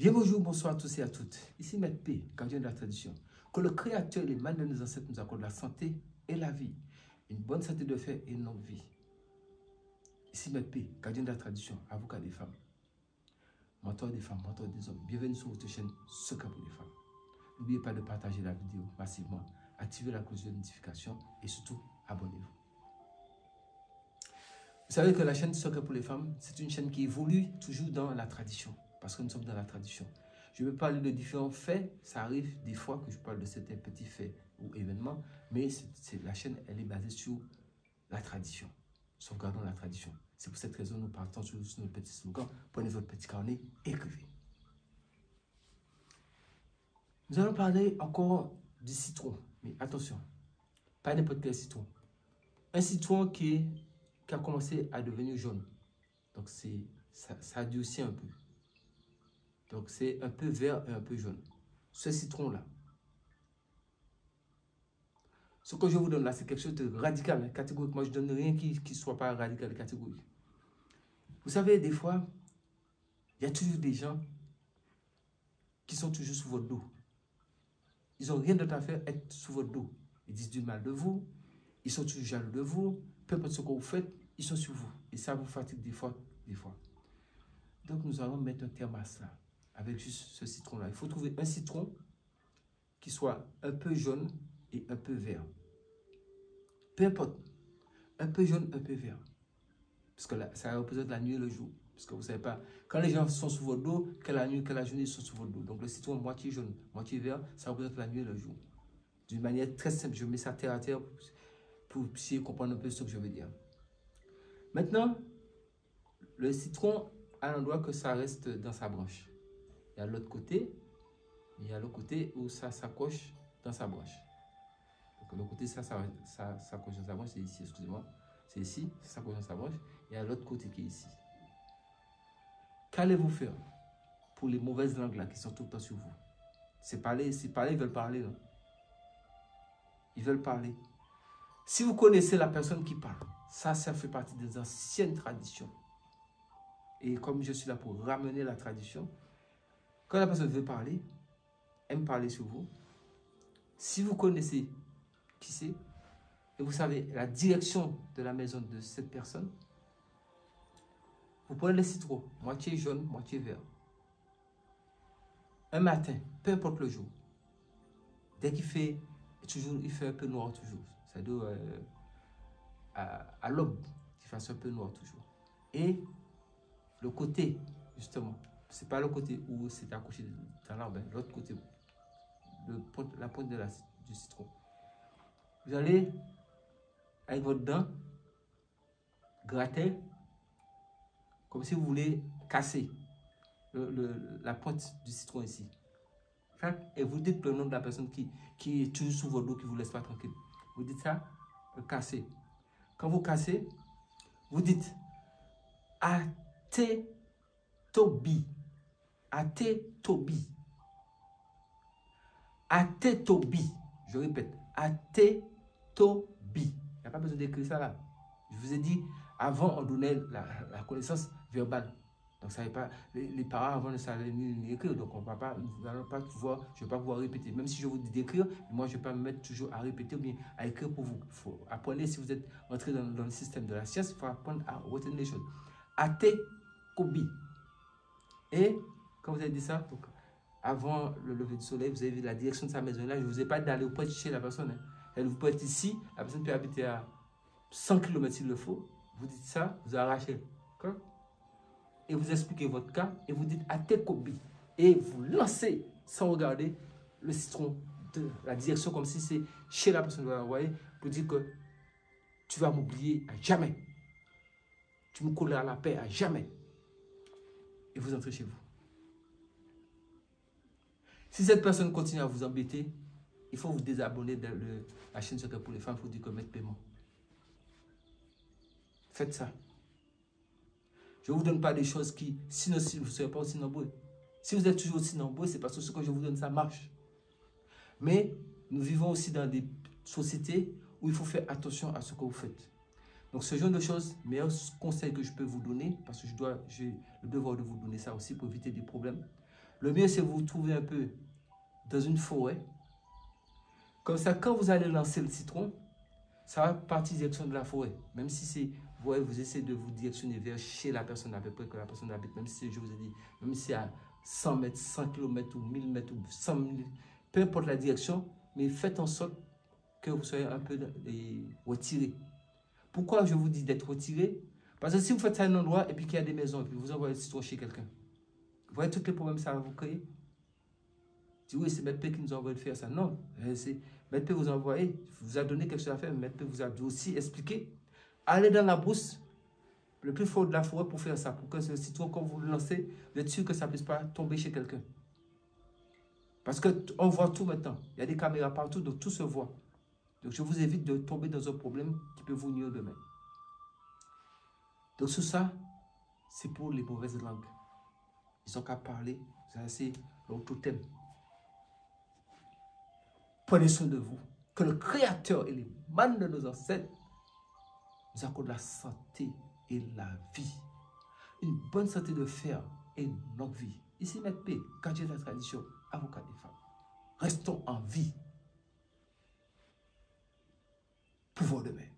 Bien bonjour, bonsoir à tous et à toutes. Ici Maître P, gardien de la tradition. Que le Créateur et les mains de nos ancêtres nous accordent la santé et la vie. Une bonne santé de fer et une longue vie. Ici Maître P, gardien de la tradition, avocat des femmes. Mentor des femmes, mentor des hommes. Bienvenue sur votre chaîne Secret pour les femmes. N'oubliez pas de partager la vidéo massivement, activer la cloche de notification et surtout abonnez-vous. Vous savez que la chaîne Secret pour les femmes, c'est une chaîne qui évolue toujours dans la tradition. Parce que nous sommes dans la tradition. Je vais parler de différents faits. Ça arrive des fois que je parle de certains petits faits ou événements. Mais la chaîne, elle est basée sur la tradition. Sauvegardons la tradition. C'est pour cette raison que nous partons sur nos petits slogans. Prenez votre petit carnet, écrivez. Nous allons parler encore du citron. Mais attention, pas n'importe quel citron. Un citron qui a commencé à devenir jaune. Donc ça durcit un peu. Donc, c'est un peu vert et un peu jaune. Ce citron-là. Ce que je vous donne là, c'est quelque chose de radical, hein, catégorique. Moi, je ne donne rien qui ne soit pas radical et catégorique. Vous savez, des fois, il y a toujours des gens qui sont toujours sous votre dos. Ils n'ont rien d'autre à faire être sous votre dos. Ils disent du mal de vous. Ils sont toujours jaloux de vous. Peu importe ce que vous faites, ils sont sur vous. Et ça vous fatigue des fois. Donc, nous allons mettre un terme à ça. Avec juste ce citron-là. Il faut trouver un citron qui soit un peu jaune et un peu vert. Peu importe. Un peu jaune, un peu vert. Parce que là, ça représente la nuit et le jour. Parce que vous ne savez pas, quand les gens sont sous votre dos, que la nuit, que la journée, ils sont sous votre dos. Donc le citron moitié jaune, moitié vert, ça représente la nuit et le jour. D'une manière très simple, je mets ça terre à terre pour essayer de comprendre un peu ce que je veux dire. Maintenant, le citron a l'endroit que ça reste dans sa branche. Il y a l'autre côté, il y a le côté où ça s'accroche dans sa branche. Donc le côté ça s'accroche dans sa branche, c'est ici, excusez-moi. C'est ici, ça s'accroche dans sa branche. Il y a l'autre côté qui est ici. Qu'allez-vous faire pour les mauvaises langues là qui sont tout le temps sur vous? C'est parler, ils veulent parler. Non? Ils veulent parler. Si vous connaissez la personne qui parle, ça fait partie des anciennes traditions. Et comme je suis là pour ramener la tradition, quand la personne veut parler, aime parler sur vous, si vous connaissez qui c'est, et vous savez la direction de la maison de cette personne, vous prenez le citron, moitié jaune, moitié vert. Un matin, peu importe le jour, dès qu'il fait, il fait un peu noir toujours, c'est-à-dire à l'aube, il fait un peu noir toujours. Et le côté, justement, c'est pas le côté où c'est accroché dans l'arbre, hein, l'autre côté, la pointe du citron. Vous allez, avec votre dent, gratter, comme si vous voulez casser la pointe du citron ici. Et vous dites le nom de la personne qui est toujours sous votre dos, qui ne vous laisse pas tranquille. Vous dites ça, casser. Quand vous cassez, vous dites Ate Tobi. Ate Tobi. Ate Tobi. Je répète, Ate Tobi. Il n'y a pas besoin d'écrire ça là. Je vous ai dit, avant on donnait la connaissance verbale. Donc ça n'est pas, les parents avant ne savaient ni écrire. Donc on va pas, nous allons pas pouvoir, je ne vais pas pouvoir répéter. Même si je vous dis d'écrire, moi je ne vais pas me mettre toujours à répéter ou bien à écrire pour vous. Il faut apprendre, si vous êtes entré dans le système de la science, il faut apprendre à retenir les choses. Ate Kobi. Et quand vous avez dit ça, donc, avant le lever du soleil, vous avez vu la direction de sa maison. Là, je ne vous ai pas dit d'aller auprès de chez la personne. Hein. Elle vous peut être ici, la personne peut habiter à 100 km s'il le faut. Vous dites ça, vous arrachez. Et vous expliquez votre cas et vous dites Ate Kobi. Et vous lancez sans regarder le citron de la direction comme si c'est chez la personne que vous envoyez pour dire que tu vas m'oublier à jamais. Tu me colleras la paix à jamais. Et vous entrez chez vous. Si cette personne continue à vous embêter, il faut vous désabonner de la chaîne Secret pour les femmes pour dire que mettre paiement. Faites ça. Je ne vous donne pas des choses qui, sinon si vous ne serez pas aussi nombreux. Si vous êtes toujours aussi nombreux, c'est parce que ce que je vous donne, ça marche. Mais nous vivons aussi dans des sociétés où il faut faire attention à ce que vous faites. Donc ce genre de choses, meilleur conseil que je peux vous donner, parce que j'ai le devoir de vous donner ça aussi pour éviter des problèmes. Le mieux, c'est vous trouver un peu dans une forêt. Comme ça, quand vous allez lancer le citron, ça va partir direction de la forêt. Même si c'est, vous essayez de vous directionner vers chez la personne à peu près que la personne habite. Même si, je vous ai dit, même si c'est à 100 mètres, 100 km ou 1000 mètres ou 100 000, peu importe la direction, mais faites en sorte que vous soyez un peu retiré. Pourquoi je vous dis d'être retiré? Parce que si vous faites ça à un endroit et puis qu'il y a des maisons et puis vous envoyez le citron chez quelqu'un, vous voyez tous les problèmes que ça va vous créer. Si oui, c'est Maître P qui nous a envoyé de faire ça. Non, c'est Maître P vous a envoyé, vous a donné quelque chose à faire, Maître P vous a aussi expliqué. Allez dans la brousse, le plus fort de la forêt pour faire ça, pour que ce citron, quand vous le lancez, vous êtes sûr que ça ne puisse pas tomber chez quelqu'un. Parce qu'on voit tout maintenant. Il y a des caméras partout, donc tout se voit. Donc je vous évite de tomber dans un problème qui peut vous nuire demain. Donc tout ça, c'est pour les mauvaises langues. Ils ont qu'à parler, c'est leur totem. Prenez soin de vous. Que le Créateur et les mânes de nos ancêtres nous accordent la santé et la vie. Une bonne santé de fer et une longue vie. Ici, Maître P, gardien de la tradition, avocat des femmes. Restons en vie. Pouvoir demain.